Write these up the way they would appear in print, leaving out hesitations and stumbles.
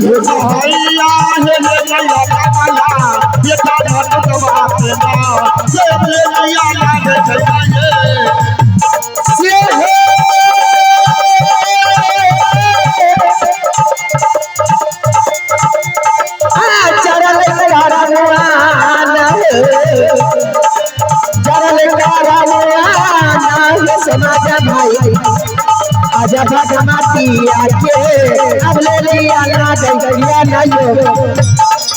भैया हे ले गया कमला बेटा मत बात ना से ले गया लागे चाहिए से हे चरल कारवाना समाज भाई आजा भगमती आके अब ले लिया ना दैया नहीं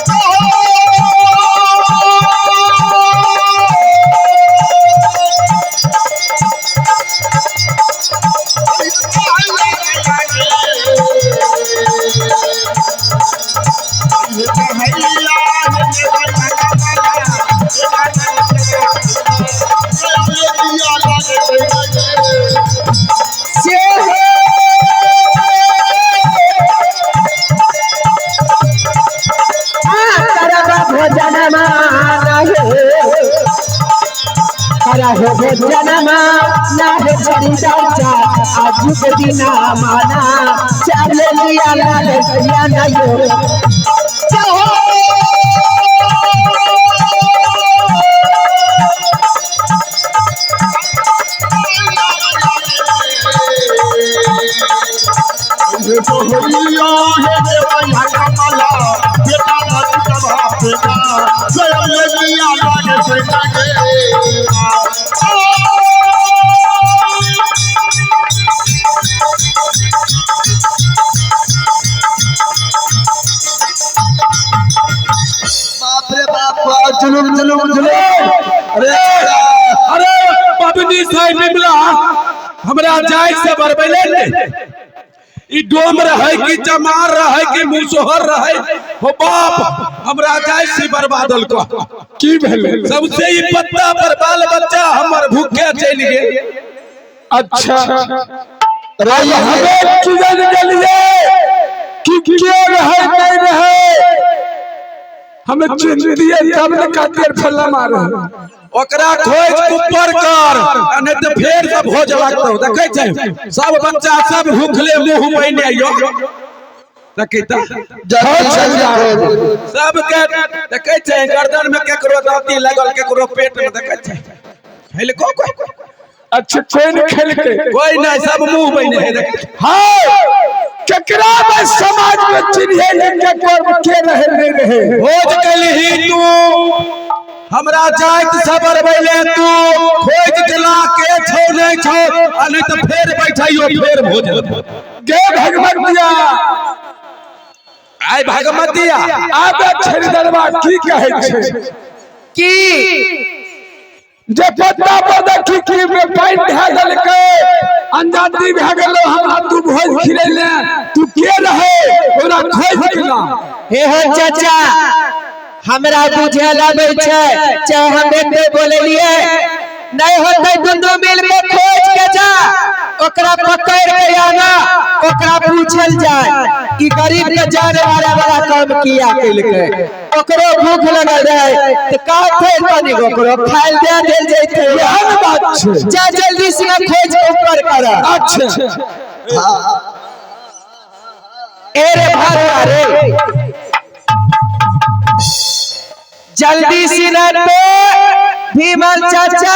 जनमा ना है चाचा आज के दिन माना चले लिया लाल भैया नहीं जुलूम जुलूम जुलूम अरे पबनी साहब बिमला हमरा जाय से बरबैले ने ई डोम रहे कि जमार रहे कि मुसहर रहे हो बाप हमरा जाय से बर्बादल को की भेले सबसे ई पत्ता पर बाल बच्चा हमर भूखे चल गेल अच्छा रे हमें की जान गेलिए कि के रहे नहीं रहे हमें चिन्ह दिए तब न कातिर फल्ला मारे ओकरा खोज ऊपर कर नहीं तो फेर सब हो जवातो देखे छै सब बच्चा सब भूखले मुंह पहिने आइयो देखे त सब के देखे छै गर्दन में केकरो दांती लागल केकरो पेट में देखे छै हेल को अच्छा कोई नहीं खेल के कोई नहीं सब मुंह पहिने देखे हां केकरा में समाज में चिन्हे लेके कोई के रहे नहीं रहे खोज कलही तू हमरा जाइत सबर बैले तू खोज दिला के छौ नहीं छौ आ नहीं तो फेर बैठाइयो फेर भोज गे भगवतिया आय भगवतिया आबे छरीदरवा की कहै छै की जे पत्ता पर देखी की में पाइन ढा गल के अंजादी भा गेलो हमरा तू भोज खिलेले तू के रहे ओरा खोज केला हे हो चाचा हमरा बुझे लागे छै चाहे हम एते बोलेलिए नहीं होते दुनू मिल के खोज के जा ओकरा पकड़ के आना ओकरा पूछल जाए कि गरीब के जाने वाला काम किया केलके ओकरो भूख लगल रहे त का थे तनी ओकरो खाइल दे देल जैते एहन बात छै जा जल्दी से खोज के ऊपर कर अच्छा ए रे भाग रे जल्दी से न तो भीमल चाचा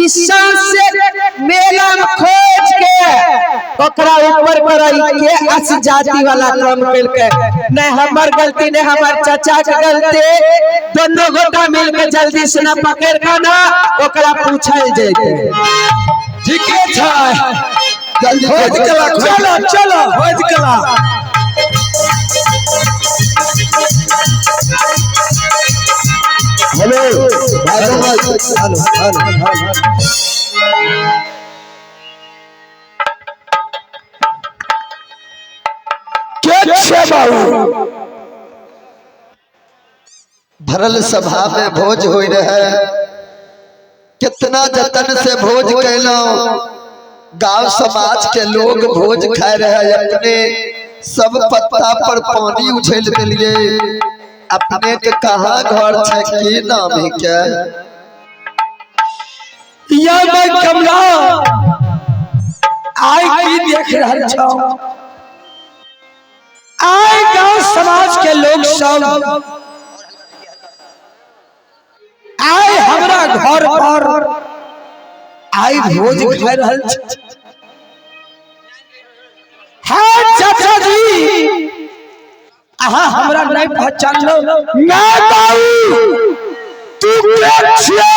ईशान से मेला में खोज के ओकरा ऊपर कराई के अस जाति वाला काम मिल के नहीं हमर गलती नहीं हमर चाचा के गलती दोनों गोटा मिल के जल्दी से न पकड़ के ना ओकरा पूछल जैते ठीक छै जल्दी खोज कला चलो चलो खोज कला हेलो हेलो के छे बाबू भरल सभा में भोज होई रहे कितना जतन से भोज कैलो गांव समाज के लोग भोज खाए रहे अपने सब पत्ता पर पानी उछल दिलिए अपने के कहाँ घर छे की नाम है क्या या मैं कमला आई की देख रहल छौ आए गांव समाज के लोग सब आए हमरा घर पर आई भोज खा रहल छ। हाँ चाचा जी अहाँ हमरा नहीं पहचान लो ना बाबू तू के छिए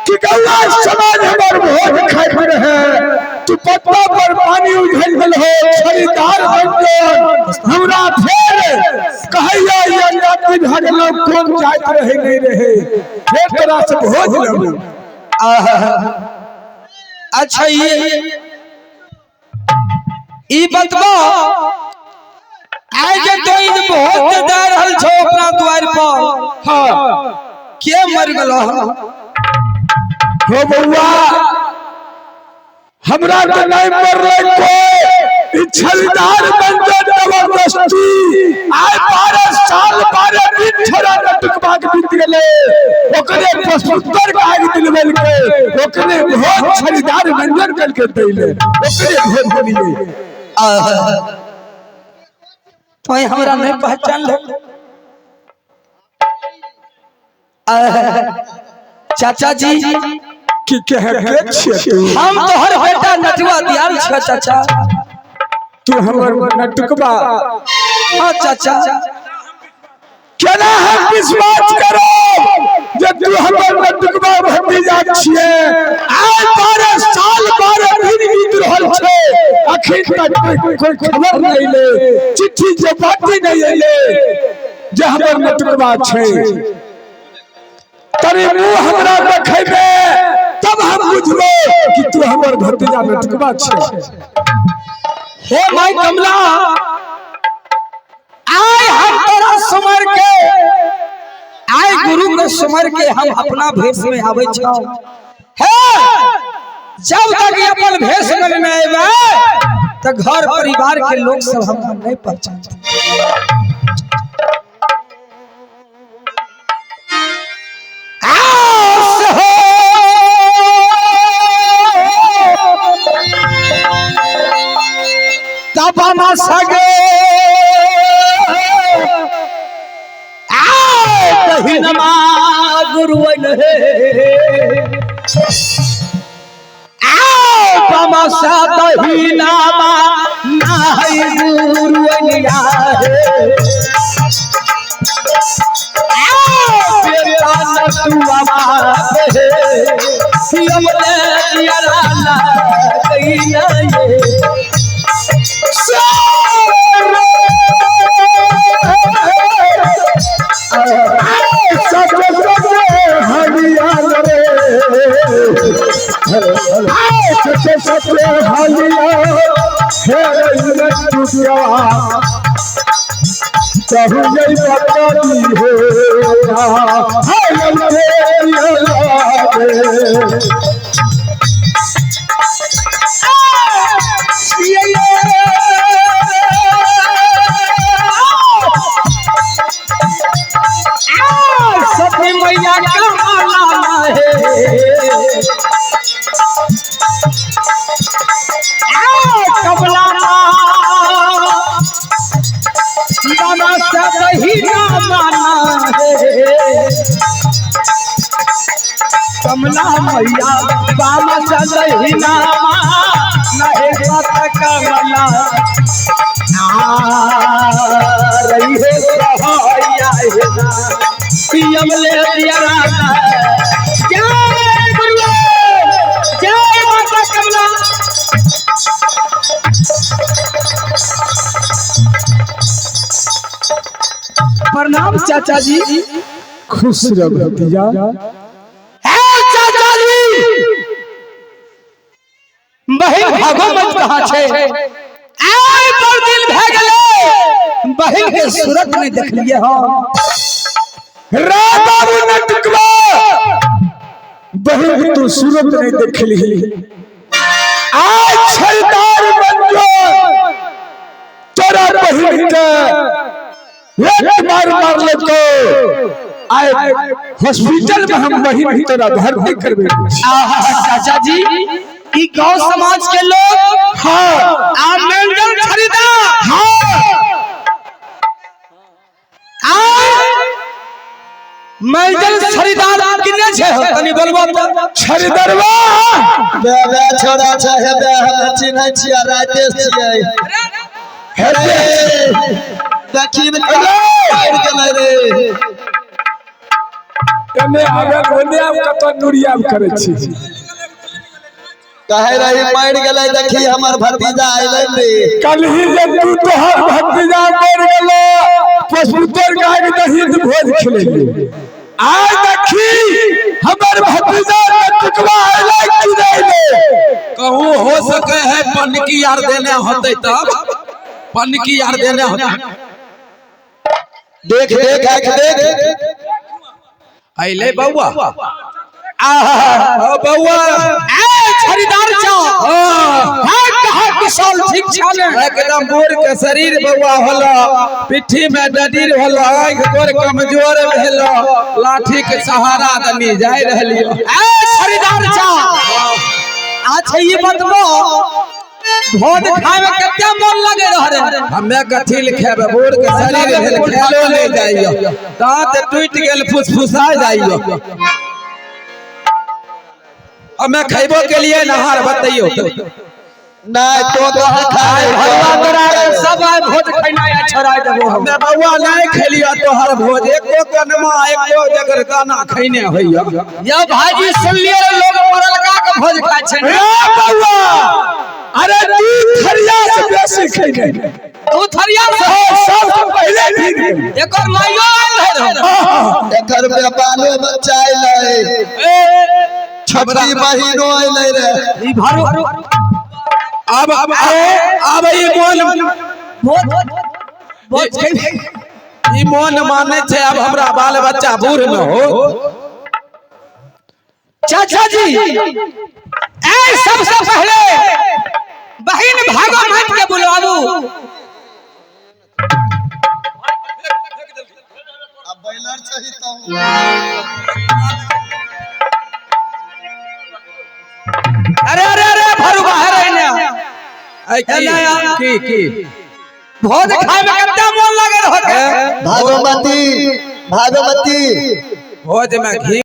कि गौवा समाज हमर भोज खाइ रहे तू पत्ता पर पानी उझल गेल हो खरीदार बन गए हमरा फेर कहैया ये जाति भर लोग कौन जात रहे नहीं रहे फेर तोरा से भोज लेबू। अच्छा ई बतबा आज तो इन बहुत दे रहल छो अपना द्वार पर। हां के मर गेलो हो बउआ हमरा त नहीं मरले कोई इच्छलदार बन जा जबरदस्ती आय 12 साल 12 दिन छोरा टुकबा के बीत गेले ओकरे पसुत्तर काग दिलबल के ओकरे बहुत खरीदार मंजर करके दैले ओकरे भोज बनिए। तो हमरा नहीं पहचान ले चाचा जी की कह के छिए तू हम तोहर बेटा नटवा दियाल छ चाचा। तू हमर नटुकबा हां चाचा केना हम विश्वास करो जे तू हमर नटुकबा भतीजा छिए आय 12 साल 12 दिन बीत रहल छे अखन तक कोई खबर नहीं ले चिट्ठी जे बाती नहीं आइले जे हमर नटुकबा छे तरी मुंह हमरा देखैबे तब हम बुझबे कि तू हमर भतीजा नटुकबा छे। हे माई कमला आय हम तोरा समर के आय गुरु के समर के हम अपना भेष में आवे छौ। हे जब तक अपन भेष में न आवे त घर परिवार के लोग सब हमरा नहीं पहचानते। तबना सगे कहिनमा गुरुवन हे तमसा दहिनामा नाहि गुरुवनिया हे बेटा नटुआ हे सियमले दियाला कहिना ये सती मैया का माला है कमला दाना से दही ना माना है कमला मैया बामा से दही ना माना है कमला रही है सहाया है ना यमले दियारा जय गुरु जय माता कमला। प्रणाम चाचा जी। खुश रह भतीजा। है चाचा जी बहिन भागो मत कहां छे आय पर दिल भ गेले बहिन के सूरत में देख लिए हो रे बाबू नटुकबा बहिन तू सूरत नहीं देखली आज छलदार बन जो तोरा बहिन के एक मार ले तो आए हॉस्पिटल में हम बहिन तोरा भर्ती करबे। चाचा जी ई गांव समाज के लोग हां आ मेंढक खरीदा हां मैजल खरीदार किने छे तनी बोलबो त खरीदरवा बे बे छोड़ा छे बे हम चिन्है छियै राजेश छियै हेते दक्षिण मार गेलै रे एने आबे ओने आब कत नुरिया करे छी कहे रही मार गेलै देखी हमर भतीजा आइलै रे कलही जे तू तोहर भतीजा मर गेलो पशुतर गाय के दही भोज खिलेली आज देखी हमर भतीजा टुकवा आइलै कि नहीं ले कहूँ हो सके है पनकी यार देने होते तब पनकी यार देने होते देख देख आँख देख अइले बउआ बउआ खरीदार छो हाथ हाथ विशाल ठीक छाने एकदम बोर के शरीर बउआ होला पिट्ठी में डडीर होला आंख तोर कमजोर भेलो लाठी के सहारा दनी जाय रहलियो खरीदार छो अच्छा ये बतबो भोज खाए में कितना मन लगे रह रे हमें कथी लिखेबे बोर के शरीर भेल खेलो ले जाइयो दांत टूट गेल फुसफुसा जाइयो हमें खैबो के लिए नहार बताइयो नहीं तो कहां खाए भगवान तोरा सब भोज खैना या छोड़ा देबो हम हमें बउआ नहीं खेलियो तोहर भोज एको कनमा एको जगर दाना खैने होइयो या भाजी सुन लिए लोग मरलका के भोज खाय छै ए बउआ अरे तू थरिया से बेसी खैने तू थरिया से सब पहले ठीक एकर माइयो आइल रहे एकर में बालो बच्चा आइलै छबरी बहिनो आइलै रे ई भारो अब ई मन माने छे अब हमरा बाल बच्चा बूढ़ में हो चाचा जी ए सबसे पहले बहिन भागो मत के बुलाबू अब बैलर सही तो अरे अरे अरे भरू बाहर आइना की भोज खाए में कितना मन लगे रहो भागवती भागवती भोज में घी